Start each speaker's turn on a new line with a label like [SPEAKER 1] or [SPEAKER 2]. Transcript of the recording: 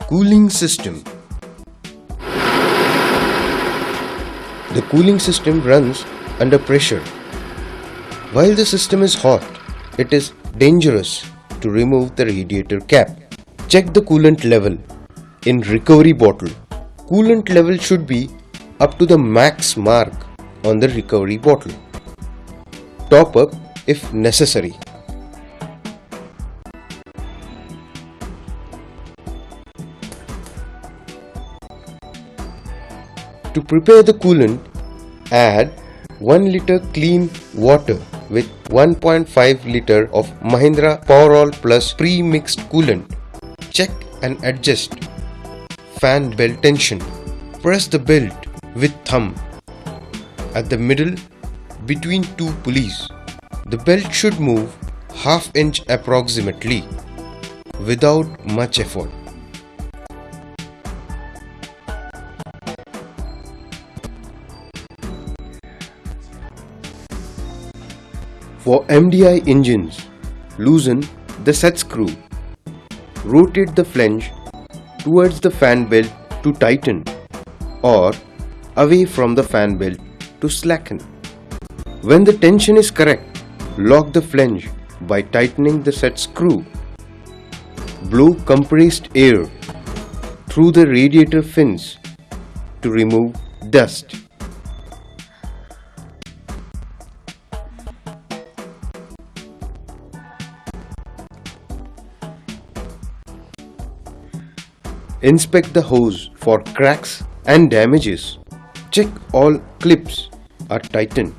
[SPEAKER 1] Cooling system. The cooling system runs under pressure. While the system is hot, it is dangerous to remove the radiator cap. Check the coolant level in recovery bottle. Coolant level should be up to the max mark on the recovery bottle. Top up if necessary. To prepare the coolant, add 1 liter clean water with 1.5 liter of Mahindra Powerol plus pre-mixed coolant. Check and adjust fan belt tension. Press the belt with thumb at the middle between two pulleys. The belt should move ½ inch approximately without much effort. For MDI engines, loosen the set screw. Rotate the flange towards the fan belt to tighten or away from the fan belt to slacken. When the tension is correct, lock the flange by tightening the set screw. Blow compressed air through the radiator fins to remove dust. Inspect the hose for cracks and damages. Check all clips are tightened.